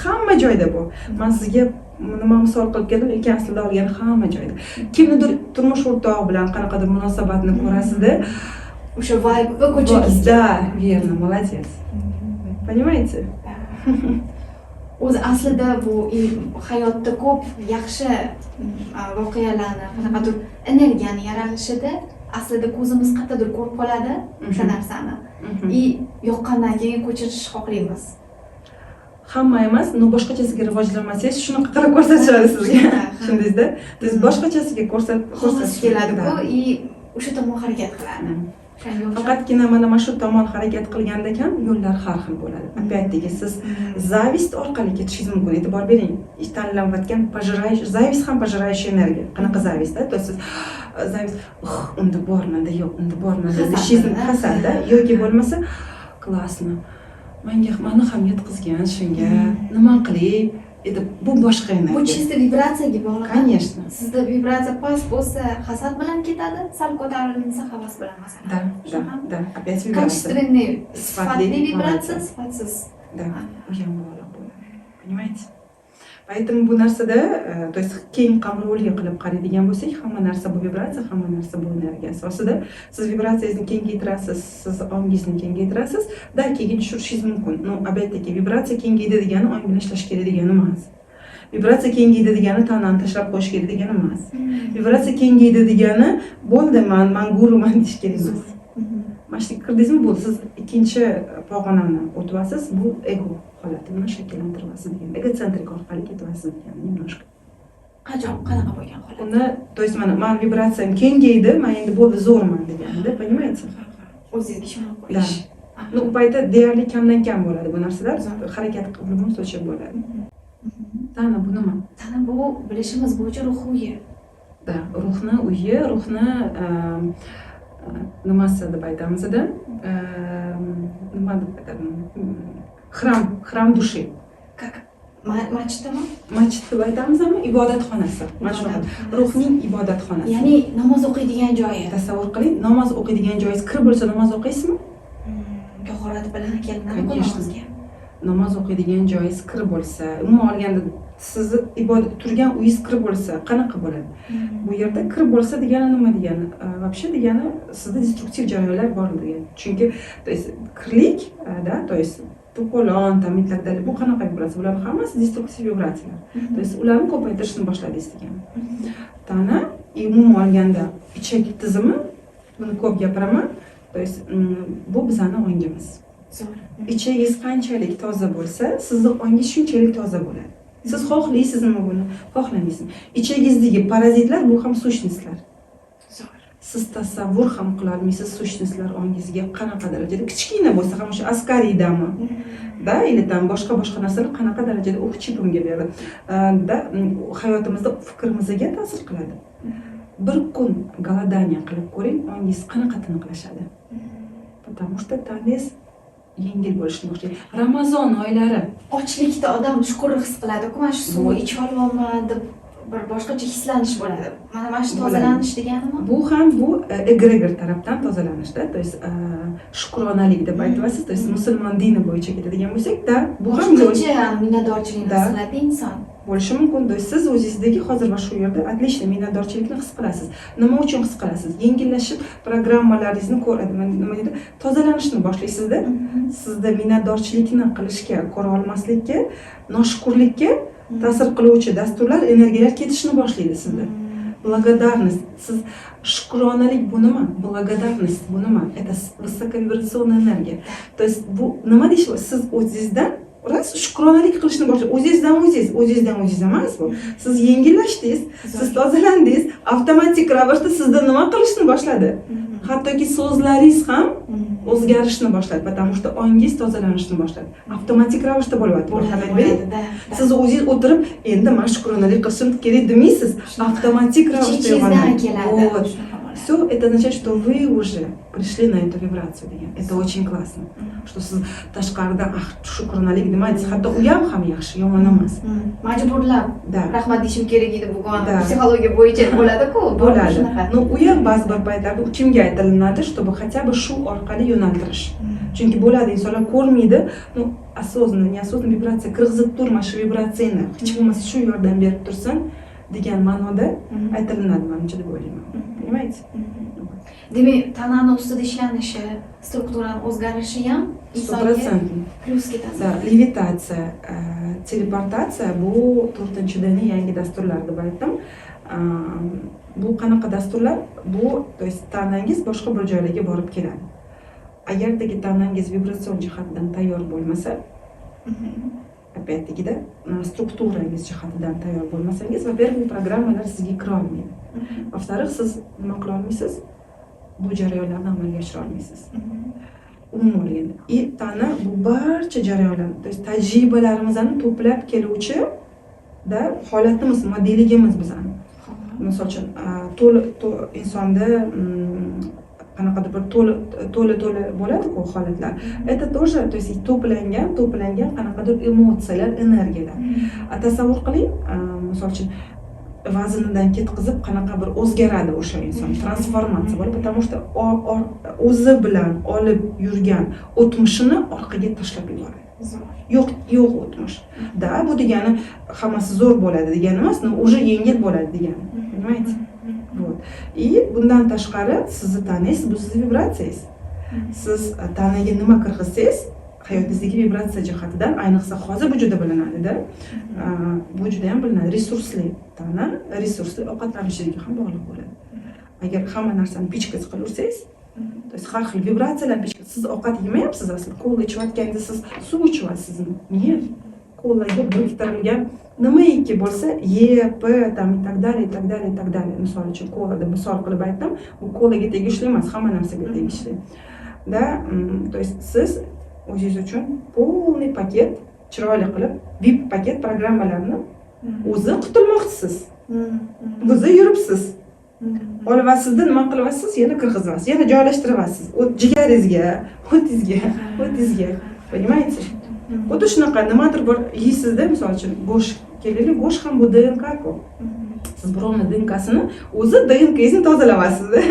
hamma joyda bu. Men sizga nima misol qilib keldim, lekin aslida olgan hamma joyda. Kimnidir turmush o'rtog'i bilan qanaqadir munosabatni ko'rasiz-da, o'sha vibe va ko'chaga. Да, верно, молодец. Понимаете? O'zi aslida bu hayotda ko'p yaxshi voqealarni, qanaqadir energiyani yaralishida aslida ko'zimiz qayerdadir ko'rib qoladi o'sha narsani. Yoqqandan keyin ko'chirish xohlaymiz. Hamma emas, no boshqachasiga rivojlanmasangiz, shunaqa qilib ko'rsatishadi sizga. Tushundingizda? To есть boshqachasiga ko'rsatish keladi-ku, o'sha tomon harakat qiladi. Faqatgina mana shu tomon harakat qilganda ham yo'llar har xil bo'ladi. Опять-таки siz zavist orqali ketishingiz mumkin. E'tibor bering. Tanlanayotgan zavist ham pожирающая energiya. Qanaqa zavist-da? To siz zavist, unda bormanda, yo'q, unda bormanda deyishingiz hasad-da, yoki bo'lmasa, klassno. Meni ham yetkazgan shunga. Nima qilay? Bu boshqa energiya. Bu чисто vibratsiyaga bog'liq. Конечно. Sizda vibratsiya past bo'lsa, hasad bilan ketadi, sal ko'tarilsa, havas bilan masalan. Да. Опять vibratsiya. Качественный, sifatli vibratsiya, sifatsiz. Да. U ham bog'liq bo'ladi. Понимаете? Поэтому bu narsada, то есть keng qamrovli qilib qaraydigan bo'lsak, hamma narsa bu vibratsiya, hamma narsa bu energiya asosida. Siz vibratsiyangizni kengaytirasiz, siz ongingizni kengaytirasiz, da keyin tushirishingiz mumkin. No, опять-таки vibratsiya kengaydi degani ong bilan ishlash kerak degani emas. Vibratsiya kengaydi degani tanani tashlab qo'yish kerak degani emas. Vibratsiya kengaydi degani bo'ldi, men guruman deyish kerak emas. Mashina kirdingizmi, bu siz ikkinchi pog'onani o'tyapsiz, bu ego holatini shakllantiryapsiz degan. Egocentrik orqali ketyapsiz degan немножко. Qanaqa bo'lgan holat? Unda, to есть men vibratsiyam kengaydi, men endi bo'ldi zo'rman deganda, понимаете? O'zingizga ishonib qo'yish. Ну, u paytda deyarli kamdan kam bo'ladi bu narsalar, harakat qilib so'chib bo'ladi. Tana bu nima? Tana bu bilishimiz bo'yicha ruh uyi. Da, ruhni uyi, ruhni nimasi deb aytamizda, nima deb aytamiz? Храм души. Как? Masjiddami? Masjid deb aytamizmi? Ibodatxonasi. Mana shu ruhning ibodatxonasi. Ya'ni namoz o'qiydigan joyi. Tasavvur qiling, namoz o'qiydigan joyingiz kir bo'lsa namoz o'qiysizmi? Tahorat bilan kelgan namozga. Namoz o'qiydigan joyingiz kir bo'lsa, umuman olganda sizni ibodat turgan uyingiz kir bo'lsa, qanaqa bo'ladi? Bu yerda kir bo'lsa degani nima degani? Вообще degani sizda destruktiv jarayonlar bor degani. Chunki to есть kirlik, da, to есть to'polon, tam и так далее. Bu qanaqa vibratsiya? Bular hammasi destruktiv vibratsiyalar. To есть ularni ko'paytirishni boshladingiz degani. Tana, umuman olganda ichak tizimi, buni ko'p gapiraman. То есть bu bizning ongimiz. zo'r. Ichingiz qanchalik toza bo'lsa, sizni ongingiz shunchalik toza bo'ladi. Siz xohlaysizmi buni, xohlamaysizmi? Ichingizdagi parazitlar bu ham sущностьlar. Zo'r. Siz tasavvur ham qila olmaysiz sущностьlar ongingizga qanaqa darajada kichkina bo'lsa ham o'sha askariyadami, da, или там boshqa narsalar qanaqa darajada u chipimga beradi. Da, hayotimizda fikrimizga ta'sir qiladi. Bir kun голодание qilib ko'ring, ongingiz qanaqa tiniqlashadi. Потому что tanangiz yengil bo'lishni boshlaydi. Ramazon oylari Ochlikda odam chuqur his qiladi-ku, mana shu suvni ichib olmayman deb bir boshqacha hislanish bo'ladi. Mana shu tozalanish deganimi? Bu ham bu egregor tarafdan tozalanishda, to есть shukronalik deb aytyapsiz, to есть musulmon dini bo'yicha ketadigan bo'lsak, da, bu ham boshqacha minnatdorchilikni his qiladi inson. Bo'lishi mumkin. To есть siz o'zingizdagi hozir va shu yerda отлично minnatdorchilikni his qilasiz. Nima uchun his qilasiz? Yengillashib programmalaringizni ko'radi. Nima deydi? Tozalanishni boshlaysiz-da. Sizda minnatdorchilikni qilishga, ko'ra olmaslikka, noshukrlikka ta'sir qiluvchi dasturlar, energiyalar ketishni boshlaydi sizda. Благодарность. Siz shukronalik bu nima? Благодарность bu nima? Это высоковибрационная энергия. То есть bu nima deyish? Siz o'zingizdan ras shukronalik qilishni boshlaysiz. O'zingizdan emas bu. Siz yengillashdingiz, siz tozalandingiz, avtomatik ravishda sizda nima qilishni boshladi? Hattoki so'zlaringiz ham o'zgarishni boshladi, потому что ongingiz tozalanishni boshladi. Avtomatik ravishda bo'lyapti. Siz o'zingiz o'tirib, endi men shukronalik qilishim kerak demaysiz. Avtomatik ravishda keladi. Все это означает, что вы уже пришли на эту вибрацию. Это очень классно. Что siz tashqaridan shukronalik demaysiz, hatto u ham yaxshi, yomon emas. Majburlab rahmat deyishim kerak edi bugun. Psixologiya bo'yicha bo'ladi-ku, bo'ladi. No, u ham ba'zi bir paytlarda kimga aytilinadi, чтобы хотя бы shu orqali yo'naltirish. Chunki bo'ladi, insonlar ko'rmaydi, no, осознанно, неосознанно vibratsiya kirgizib turma shu vibratsiyani, hech bo'lmasa shu yordam berib tursin degan ma'noda aytilinadi, menimcha deb o'ylayman. Понимаете? Demak, tanani ustida ishlanishi, strukturani o'zgarishi ham insonga plusga ta'sir. Да, levitatsiya, teleportatsiya bu 4-diniy yangi dasturlar deb aytdim. Bu qanaqa dasturlar? Bu, to есть tanangiz boshqa bir joylarga borib keladi. Agardagi tanangiz vibratsion jihatdan tayyor bo'lmasa, опять-таки-da, strukturangiz jihatidan tayyor bo'lmasangiz, во-первых, bu programmalar sizga kira olmaydi. Во-вторых, siz nima qila olmaysiz? Bu jarayonlarni amalga oshira olmaysiz. Umuman olganda. Tana bu barcha jarayonlar, to есть tajribalarimizni to'plab keluvchi da holatimiz, modeligimiz bizani. Misol uchun, insonda qanaqadir bir to'la bo'ladi-ku holatlar. Это тоже, то есть to'plangan qanaqadir emotsiyalar, energiyalar. Tasavvur qiling, misol uchun vaznidan ketkizib qanaqa bir o'zgaradi o'sha inson, transformatsiya bo'ladi, потому что o'zi bilan olib yurgan o'tmishini orqaga tashlab yuboradi. Yo'q o'tmish. Da, bu degani hammasi zo'r bo'ladi degani emas, уже yengil bo'ladi degani. Понимаете? Вот. И bundan tashqari sizni tanangiz, bu sizning vibratsiyangiz. Siz tanaga nima kirgizsangiz, hayotingizdagi vibratsiya jihatidan, ayniqsa hozir bu juda bilinadi-da. Bu juda ham bilinadi. Resursli tana, resursli ovqatlanishga ham bog'liq bo'ladi. Agar hamma narsani pichkasi qilaversangiz, to есть har xil vibratsiyalar pichkasi, siz ovqat yemayapsiz aslida, kola ichayotganda siz suv ichyapsizmi? Yo'q. Kolaga biriktirilgan nimaiki bo'lsa, E, P, там и так далее, и так далее, и так далее. Misol uchun kolada misol qilib aytdim, bu kolaga tegishli emas, hamma narsaga tegishli. Da, to есть siz o'zingiz uchun полный paket chiroyli qilib, VIP paket programmalarni o'zi qutulmoqchisiz. O'zi yuribsiz. Olyapsizda nima qilyapsiz? Yana kirg'izyapsiz, yana joylashtiryapsiz. Jigaringizga, o'tingizga. Понимаете? Xuddi shunaqa nimadir bir yeysizda, misol uchun go'sht kelaylik, go'sht ham bu DNK-ku. Siz birovning DNK-sini o'zi DNK-ingizni tozalayapsiz-da.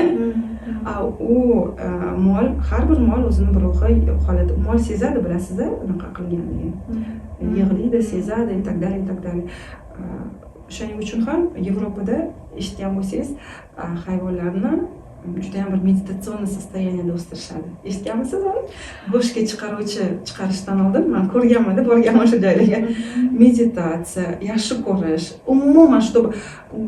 U mol, har bir mol o'zini bir holati, mol sezadi, bilasizda, unaqa qilganligini. Yig'laydi, sezadi, и так далее, и так далее. Shuning uchun ham Yevropada eshitgan bo'lsangiz, hayvonlarni juda ham bir meditatsioniy состоянияda o'stirishadi. Eshitganmisiz uni? Go'shtga chiqarishdan oldin men ko'rganman-da, borganman o'sha joylarga. Meditatsiya, yaxshi ko'rish, umuman shu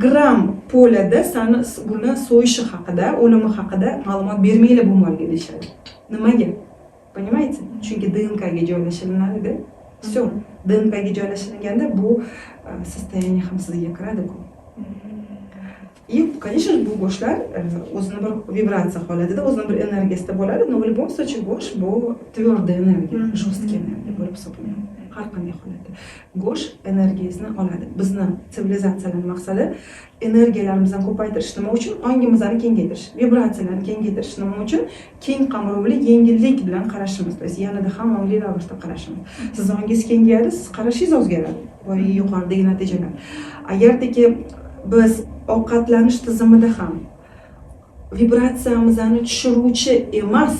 gram polada sani buni so'yishi haqida, o'limi haqida ma'lumot bermanglar bu molga deyishadi. Nimaga? Понимаете? Chunki DNKga joylashiladi. Все. DNKga joylashilganda bu состояние ham sizga kiradi-ku. И, конечно же, bu go'shtlar o'zini bir vibratsiya holatida, o'zini bir energiyasida bo'ladi. Но в любом случае go'sht bu tвердая энергия, жесткая энергия bo'lib hisoblanadi. Har qanday holatda go'sht energiyasini oladi. Bizni sivilizatsiyaning maqsadi energiyalarimizni ko'paytirish. Nima uchun? Ongimizni kengaytirish, vibratsiyalarni kengaytirish. Nima uchun? Keng qamrovli, yengillik bilan qarashimiz. To есть yanada ham ongli ravishda qarashimiz. Siz ongingiz kengayadi, siz qarashingiz o'zgaradi. Va yuqoridagi natijalar. Agardiki biz ovqatlanish tizimida ham vibratsiyamizni tushiruvchi emas,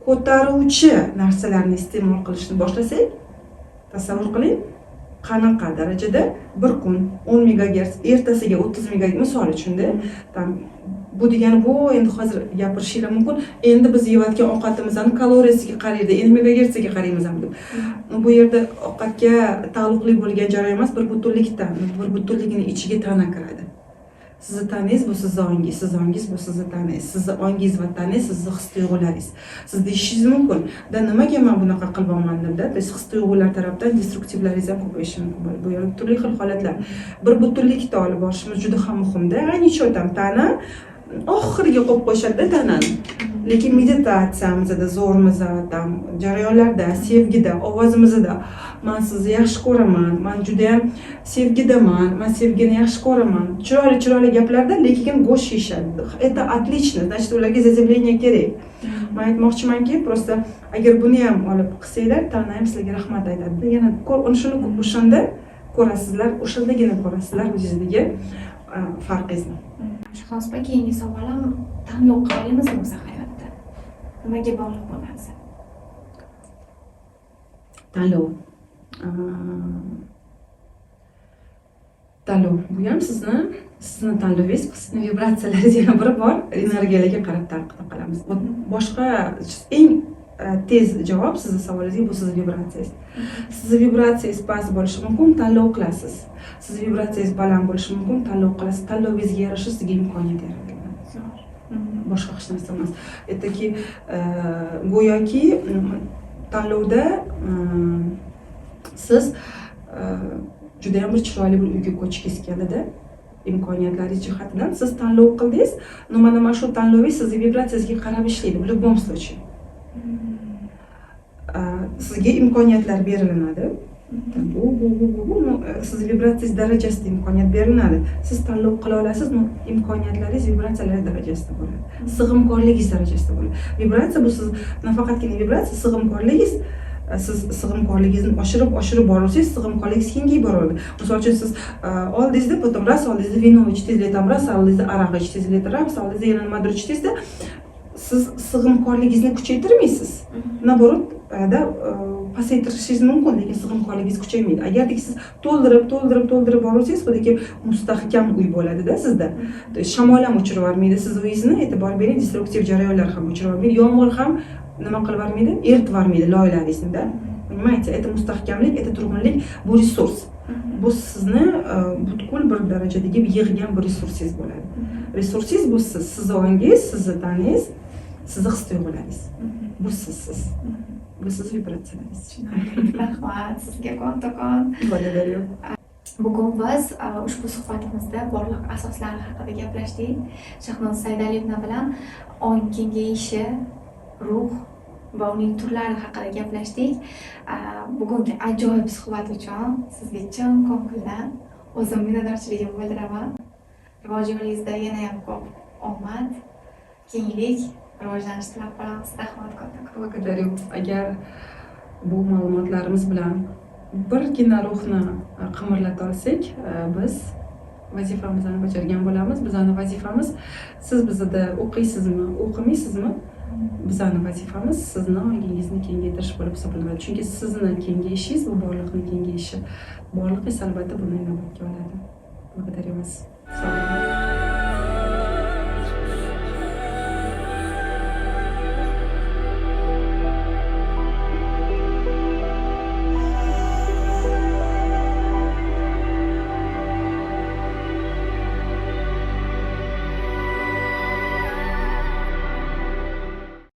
ko'taruvchi narsalarni iste'mol qilishni boshlasak, tasavvur qiling, qanaqa darajada bir kun 10 megagerts, ertasiga 30 megagerts misol uchun-da, bu degani bu endi hozir gapirishingiz mumkin. Endi biz yeyotgan ovqatimizni kaloriyasiga qaraydi, endi megagertsiga qaraymiz ham deb. Bu yerda ovqatga taalluqli bo'lgan jarayon emas, bir butunlikdan, bir butunlikning ichiga tana kiradi. Sizni tanangiz bu sizni ongingiz, sizni ongingiz bu sizni tanangiz, sizni ongingiz va tanangiz sizni his-tuyg'ularingiz. Siz deyishingiz mumkin, "Da nimaga men bunaqa qilib deb-da?" His-tuyg'ular tarafdan destruktivlaringiz ham ko'payishi mumkin. Bu yerda turli xil holatlar. Bir butunlikda olib borishimiz juda ham muhimda. Ayni shu tana oxiriga qo'yib qo'yishadi tanani. Lekin meditatsiyamizda, zo'rimizda, jarayonlarda, sevgida, ovozimizda "Men sizni yaxshi ko'raman, men juda ham sevgidaman, men sevgini yaxshi ko'raman." Chiroyli gaplarda, lekin go'sht yeyishadi. Это отлично, значит, ularga zazavlение kerak. Men aytmoqchimanki, просто agar buni ham olib qilsanglar, tana ham sizlarga rahmat aytadi. Yana o'shanda ko'rasizlar, o'shandagina ko'rasizlar o'zingizdagi farqingizni. Shohnospa, keyingi savolim, tanlov qilaymizmi o'zi hayotda? Nimaga bog'liq bo'ladi? Tanlov. Tanlov. Bu ham sizni tanlovingiz, sizni vibratsiyalaringiz yana biri bor, energiyalarga qarab tanqid qilamiz. Boshqa eng tez javob sizni savolingizga bu sizni vibratsiyangiz. Sizni vibratsiyangiz past bo'lishi mumkin, tanlov qilasiz. Sizni vibratsiyangiz baland bo'lishi mumkin, tanlov qilasiz. Tanlovingizga yarasha sizga imkoniyat yaratiladi. Boshqa hech narsa emas. Aytdiki, go'yoki tanlovda siz juda ham bir chiroyli bir uyga ko'chishingiz keladi. Imkoniyatlaringiz jihatidan siz tanlov qildingiz, mana shu tanlovingiz sizning vibratsiyangizga qarab ishlaydi. В любом случае. Sizga imkoniyatlar berilinadi. Bu siz vibratsiyangiz darajasida imkoniyat berilinadi. Siz tanlov qila olasiz, imkoniyatlaringiz vibratsiyalar darajasida bo'ladi. Sig'imkorligingiz darajasida bo'ladi. Vibratsiya bu siz nafaqatgina vibratsiya, sig'imkorligingiz, siz sig'imkorligingizni oshirib borsangiz, sig'imkorligingiz kengayib boradi. Misol uchun siz oldingizda, potom ras oldingizda vino ichdingiz, tam ras oldingizda aroq ichdingiz, ras oldingizda yana nimadir ichdingizda, siz sig'imkorligingizni kuchaytirmaysiz. Naborot pasaytirishingiz mumkin, lekin sig'imkorligingiz kuchaymaydi. Agarki siz to'ldirib borsangiz, xuddi mustahkam uy bo'ladi-da sizda. Shamol ham o'chirib yubormaydi siz uyingizni, e'tibor bering, destruktiv jarayonlar ham o'chirib yubormaydi, yomg'ir ham nima qilib yubormaydi, eritib yubormaydi loylaringizni-da. Понимаете, это mustahkamlik, это turg'unlik, bu resurs. Bu sizni butkul bir darajadagi yig'gan bir resursingiz bo'ladi. Resursingiz bu sizni ongingiz, sizni tanangiz, sizni his-tuyg'ularingiz. Bu siz. Bu siz vibratsiyalaringiz. Rahmat, sizga qon-to'qon. Благодарю. Bugun biz ushbu suhbatimizda borliq asoslari haqida gaplashdik. Shahnoza Saidaliyevna bilan ong kengayishi, ruh va uning turlari haqida gaplashdik. Bugungi ajoyib suhbat uchun sizga chin ko'ngildan o'zim minnatdorchiligimni bildiraman. Rivojingizda yana ham ko'p omad, kenglik, rivojlanish tilab qolamiz. Rahmat katta. Благодарю. Agar bu ma'lumotlarimiz bilan birgina ruhni qimirlata olsak, biz vazifamizni bajargan bo'lamiz. Bizning vazifamiz, siz bizda o'qiysizmi, o'qimaysizmi? Bizning vazifamiz sizni ongingizni kengaytirish bo'lib hisoblanadi. Chunki sizni kengayishingiz bu borliqning kengayishi. Borliq esa albatta buni inobatga oladi. Благодарю вас. Sog' bo'ling.